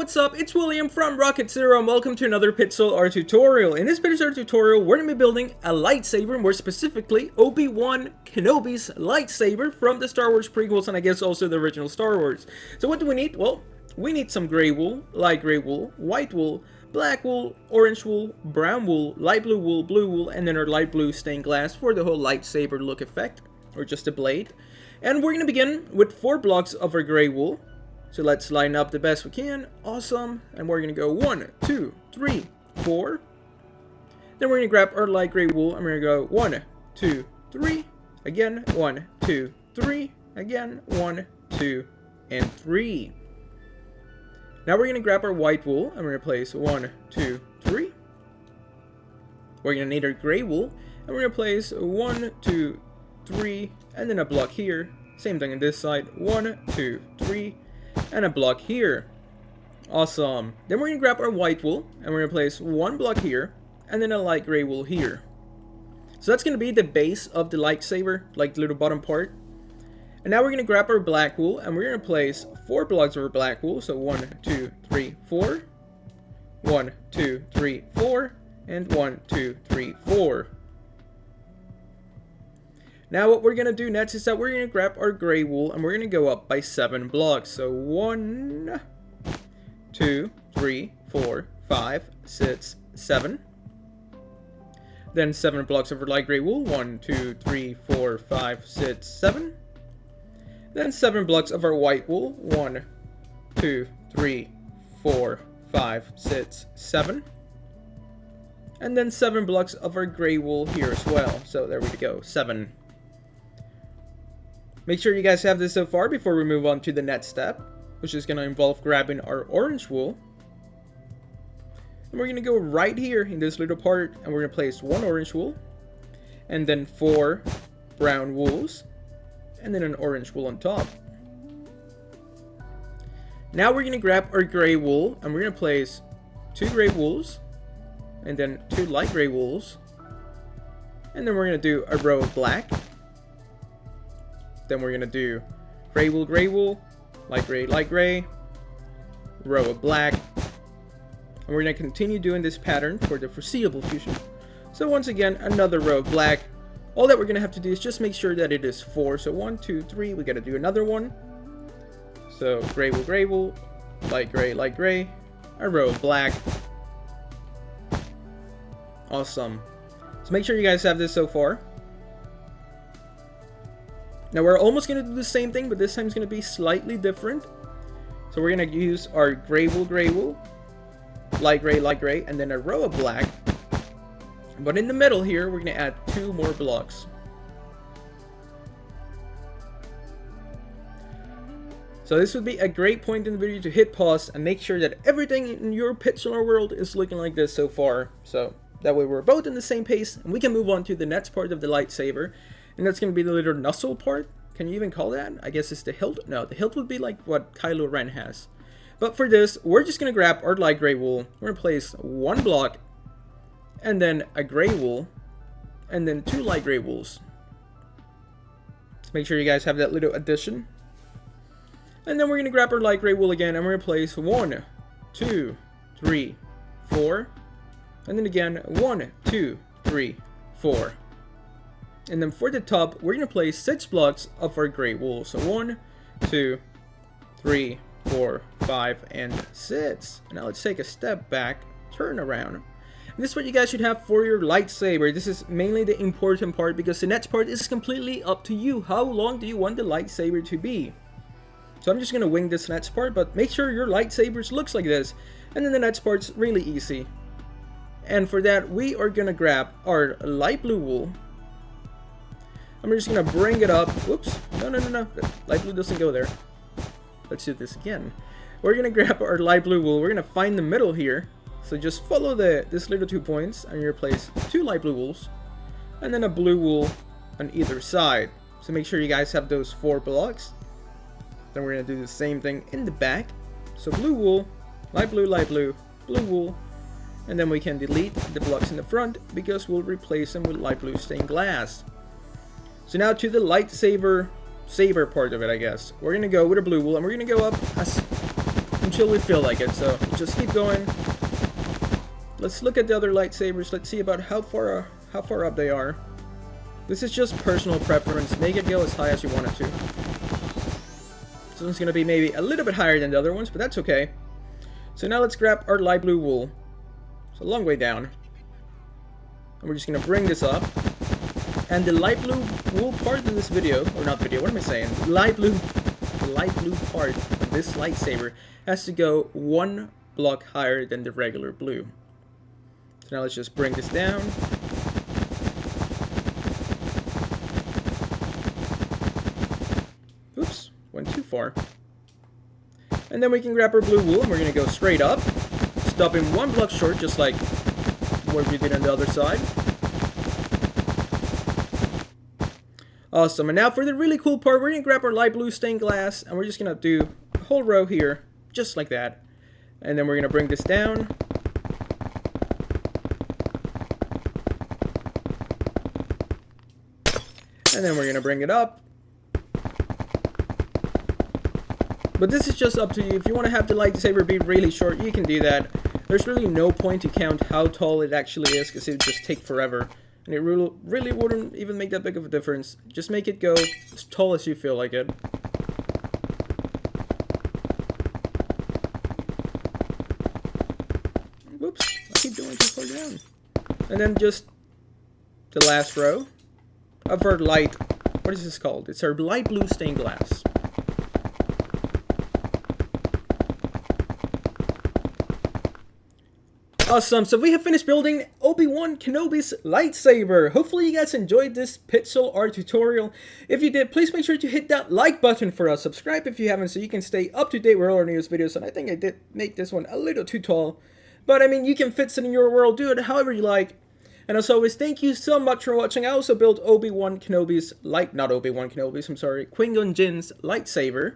what's up? It's William from Rocket Zero and welcome to another Pixel Art tutorial. In this Pixel Art tutorial, we're going to be building a lightsaber, more specifically Obi-Wan Kenobi's lightsaber from the Star Wars prequels and I guess also the original Star Wars. So what do we need? Well, we need some gray wool, light gray wool, white wool, black wool, orange wool, brown wool, light blue wool, and then our light blue stained glass for the whole lightsaber look effect, or just a blade. And we're going to begin with 4 blocks of our gray wool. So let's line up the best we can. Awesome. And we're going to go 1, 2, 3, 4. Then we're going to grab our light gray wool and we're going to go 1, 2, 3. Again, 1, 2, 3. Again, 1, 2, and 3. Now we're going to grab our white wool and we're going to place 1, 2, 3. We're going to need our gray wool and we're going to place 1, 2, 3. And then a block here. Same thing on this side. 1, 2, 3. And a block here. Awesome. Then we're going to grab our white wool and we're going to place 1 block here and then a light gray wool here. So that's going to be the base of the lightsaber, like the little bottom part. And now we're going to grab our black wool and we're going to place 4 blocks of our black wool. So 1, 2, 3, 4. 1, 2, 3, 4. And 1, 2, 3, 4. Now what we're going to do next is that we're going to grab our gray wool and we're going to go up by 7 blocks. So 1, 2, 3, 4, 5, 6, 7. Then 7 blocks of our light gray wool. 1, 2, 3, 4, 5, 6, 7. Then 7 blocks of our white wool. 1, 2, 3, 4, 5, 6, 7. And then 7 blocks of our gray wool here as well. So there we go, 7. Make sure you guys have this so far before we move on to the next step, which is going to involve grabbing our orange wool. And we're going to go right here in this little part and we're going to place 1 orange wool and then 4 brown wools and then an orange wool on top. Now we're going to grab our gray wool and we're going to place 2 gray wools and then 2 light gray wools. And then we're going to do a row of black. Then we're going to do gray wool, light gray, row of black. And we're going to continue doing this pattern for the foreseeable future. So once again, another row of black. All that we're going to have to do is just make sure that it is 4. So 1, 2, 3, we got to do another one. So gray wool, light gray, a row of black. Awesome. So make sure you guys have this so far. Now we're almost going to do the same thing, but this time it's going to be slightly different. So we're going to use our gray wool, light gray, and then a row of black. But in the middle here, we're going to add 2 more blocks. So this would be a great point in the video to hit pause and make sure that everything in your Pixel Art world is looking like this so far. So that way we're both in the same pace and we can move on to the next part of the lightsaber. And that's going to be the little nozzle part. Can you even call that? I guess it's the hilt. No, the hilt would be like what Kylo Ren has. But for this, we're just going to grab our light gray wool. We're going to place 1 block. And then a gray wool. And then 2 light gray wools. So make sure you guys have that little addition. And then we're going to grab our light gray wool again. And we're going to place 1, 2, 3, 4. And then again, 1, 2, 3, 4. And then for the top, we're going to place 6 blocks of our gray wool. So 1, 2, 3, 4, 5, and 6. Now let's take a step back, turn around. And this is what you guys should have for your lightsaber. This is mainly the important part because the next part is completely up to you. How long do you want the lightsaber to be? So I'm just going to wing this next part, but make sure your lightsabers looks like this. And then the next part's really easy. And for that, we are going to grab our light blue wool. I'm just going to bring it up. Whoops. No. Light blue doesn't go there. Let's do this again. We're going to grab our light blue wool. We're going to find the middle here. So just follow this little 2 points. And you're going to place 2 light blue wools. And then a blue wool on either side. So make sure you guys have those 4 blocks. Then we're going to do the same thing in the back. So blue wool, blue wool. And then we can delete the blocks in the front because we'll replace them with light blue stained glass. So now to the lightsaber part of it, I guess. We're going to go with a blue wool and we're going to go up as until we feel like it. So just keep going. Let's look at the other lightsabers. Let's see about how far up they are. This is just personal preference. Make it go as high as you want it to. This one's gonna be maybe a little bit higher than the other ones, but that's okay. So now let's grab our light blue wool. It's a long way down. And we're just gonna bring this up. And the light blue wool part of this video, or not video, what am I saying? The light blue part of this lightsaber has to go 1 block higher than the regular blue. So now let's just bring this down. Oops, went too far. And then we can grab our blue wool and we're gonna go straight up, stopping 1 block short, just like what we did on the other side. Awesome, and now for the really cool part, we're gonna grab our light blue stained glass and we're just gonna do a whole row here, just like that. And then we're gonna bring this down. And then we're gonna bring it up. But this is just up to you. If you want to have the lightsaber be really short, you can do that. There's really no point to count how tall it actually is, because it would just take forever. And it really wouldn't even make that big of a difference. Just make it go as tall as you feel like it. Whoops, I keep going too far down. And then just the last row of our light, what is this called? It's our light blue stained glass. Awesome, so we have finished building Obi-Wan Kenobi's lightsaber. Hopefully you guys enjoyed this pixel art tutorial. If you did, please make sure to hit that like button for us. Subscribe if you haven't so you can stay up to date with all our newest videos. And I think I did make this one a little too tall. But I mean, you can fit it in your world, do it however you like. And as always, thank you so much for watching. I also built Qui-Gon Jinn's lightsaber.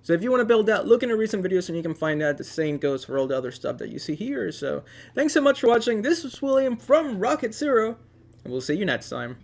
So if you want to build that, look in the recent videos and you can find that. The same goes for all the other stuff that you see here. So thanks so much for watching. This was William from Rocket Zero, and we'll see you next time.